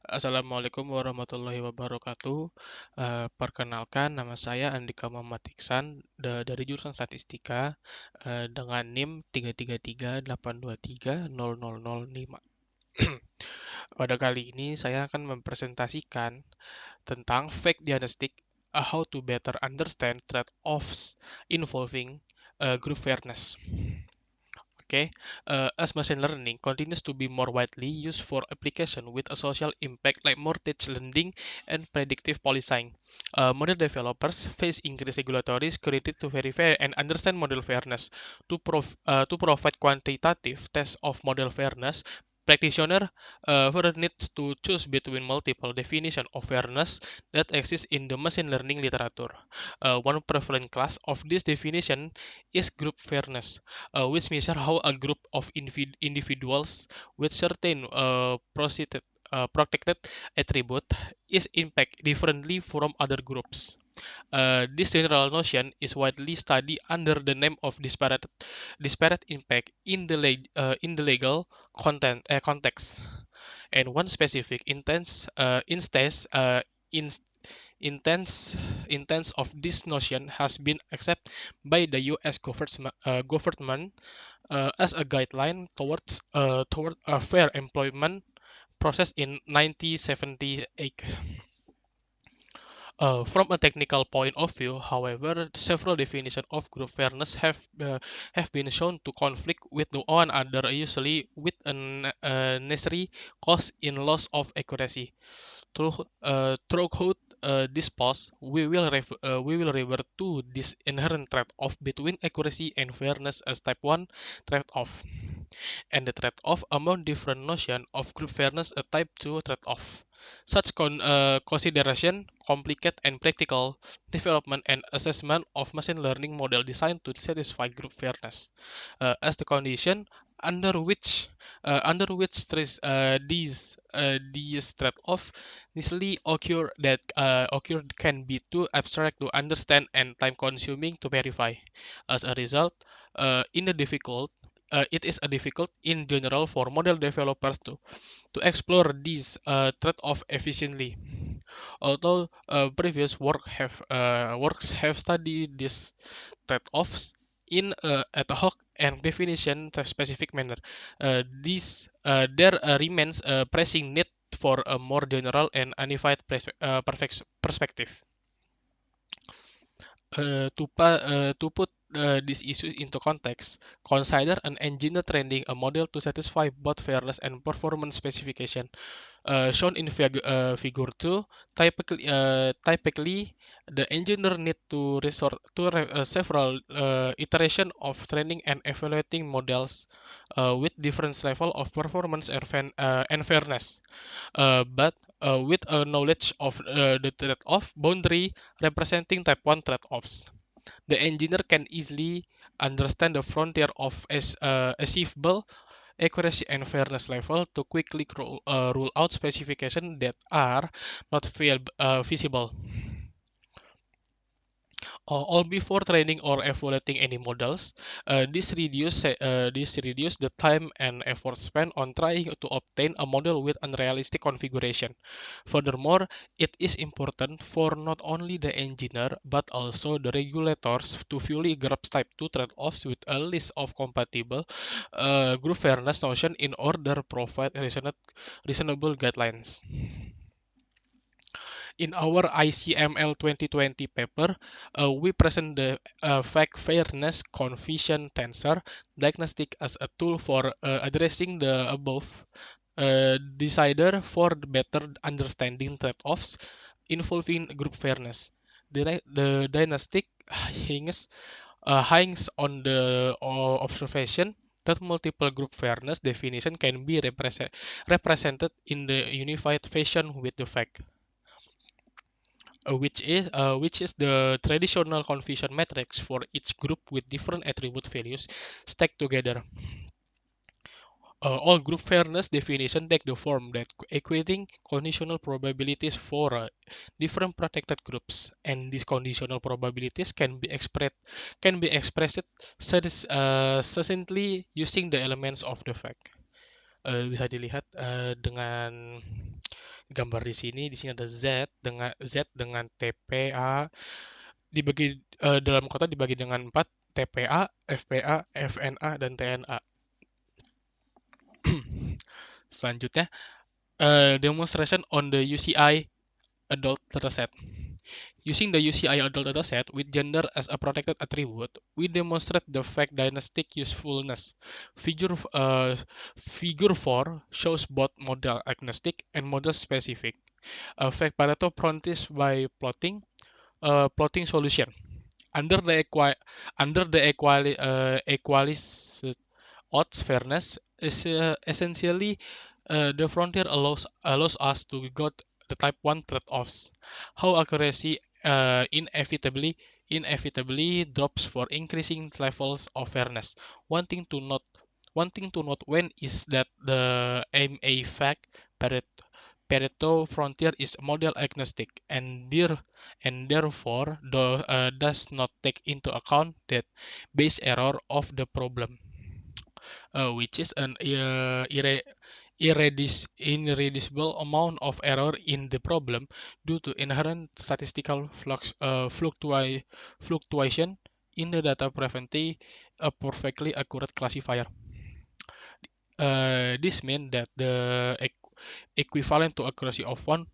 Assalamualaikum warahmatullahi wabarakatuh. Perkenalkan, nama saya Andika Muhammad Iksan dari jurusan Statistika dengan NIM 33382300005. Pada kali ini saya akan mempresentasikan tentang fake diagnostic, how to better understand trade-offs involving group fairness. Okay, as machine learning continues to be more widely used for application with a social impact like mortgage lending and predictive policing, model developers face increased regulatory scrutiny to verify and understand model fairness. To provide quantitative tests of model fairness, practitioner further needs to choose between multiple definitions of fairness that exist in the machine learning literature. One prevalent class of this definition is group fairness, which measure how a group of individuals with certain protected attribute is impact differently from other groups. This general notion is widely studied under the name of disparate impact in the legal context. And one specific in, intense instance of this notion has been accepted by the U.S. government as a guideline toward a fair employment process in 1978. From a technical point of view, however, several definitions of group fairness have been shown to conflict with one another, usually with a necessary cost in loss of accuracy. Throughout this post, we will revert to this inherent trade-off between accuracy and fairness as type 1 trade-off, and the trade-off among different notions of group fairness a type 2 trade-off. Such consideration complicate and practical development and assessment of machine learning model designed to satisfy group fairness, as the condition under which these trade-off initially occur can be too abstract to understand and time-consuming to verify. As a result, it is difficult in general for model developers to explore these trade-off efficiently. Although previous works have studied these trade-offs in ad hoc and definition specific manner, there remains a pressing need for a more general and unified perspective. To put this issue into context, consider an engineer training a model to satisfy both fairness and performance specification. Shown in figure 2, typically the engineer need to resort to several iteration of training and evaluating models with different level of performance and fairness. But with a knowledge of the trade-off boundary representing type 1 trade-offs, the engineer can easily understand the frontier of achievable accuracy and fairness level to quickly rule out specifications that are not feasible. All before training or evaluating any models. This reduce the time and effort spent on trying to obtain a model with unrealistic configuration. Furthermore, it is important for not only the engineer but also the regulators to fully grasp type 2 trade-offs with a list of compatible group fairness notion in order to provide reasonable guidelines. In our ICML 2020 paper, we present the fact fairness confusion tensor diagnostic as a tool for addressing the above decider for better understanding trade-offs involving group fairness. The diagnostic hangs on the observation that multiple group fairness definition can be represented in the unified fashion with the fact, which is the traditional confusion matrix for each group with different attribute values stacked together. All group fairness definition take the form that equating conditional probabilities for different protected groups, and these conditional probabilities can be expressed succinctly using the elements of the fact. Bisa dilihat dengan gambar di sini ada Z dengan TPA dibagi dalam kota dibagi dengan 4 TPA, FPA, FNA dan TNA. Selanjutnya, demonstration on the UCI adult dataset. Using the UCI adult dataset with gender as a protected attribute, we demonstrate the fact dynastic usefulness. Figure 4 shows both model agnostic and model specific. Fact Pareto prompts by plotting solution. Under the equalis odds fairness is essentially the frontier allows us to get the type 1 trade-offs. How accuracy inevitably drops for increasing levels of fairness. One thing to note One thing to note when is that the MA fact Pareto frontier is model agnostic and therefore does not take into account that base error of the problem, which is an irreducible amount of error in the problem due to inherent statistical fluctuation in the data preventing a perfectly accurate classifier. This means that the equivalent to accuracy of 1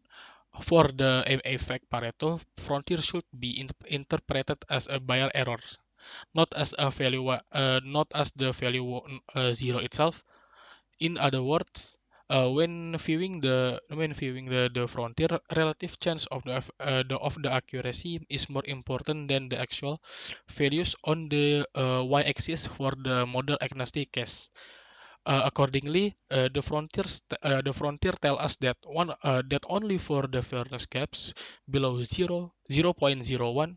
for the effect Pareto frontier should be interpreted as a Bayer error, not as the value 0 itself. In other words, when viewing the frontier, relative chance of the accuracy is more important than the actual values on the y-axis for the model agnostic case. Accordingly, the frontier tell us that only for the fairness gaps below 0.01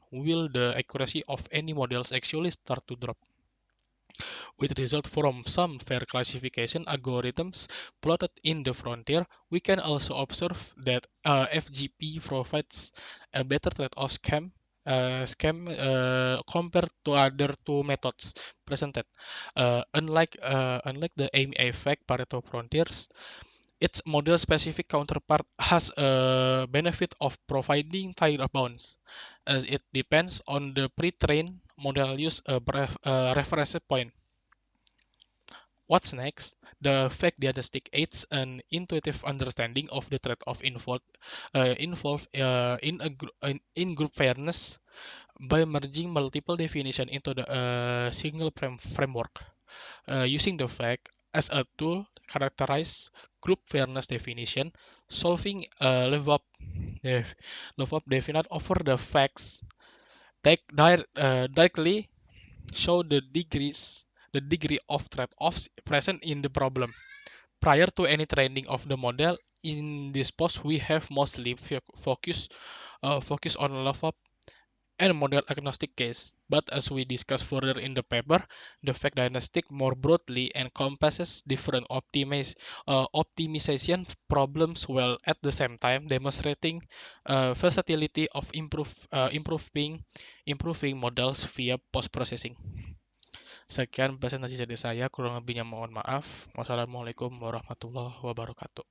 will the accuracy of any models actually start to drop. With result from some fair classification algorithms plotted in the frontier, we can also observe that FGP provides a better trade-off scheme compared to other two methods presented. Unlike the AMA effect Pareto frontiers, its model-specific counterpart has a benefit of providing tighter bounds, as it depends on the pre-trained model use a reference point. What's next? The fact diagnostic aids an intuitive understanding of the trade-off involved in group fairness by merging multiple definitions into the single framework. Using the fact as a tool characterize group fairness definition, solving a level up definite over the facts directly show the degree of trade-offs present in the problem. Prior to any training of the model, in this post we have mostly focus on love up and model agnostic case. But as we discuss further in the paper, the fact diagnostic more broadly encompasses different optimization problems while at the same time demonstrating versatility of improving models via post processing. Sekian presentasi dari saya, kurang lebihnya mohon maaf. Wassalamualaikum warahmatullahi wabarakatuh.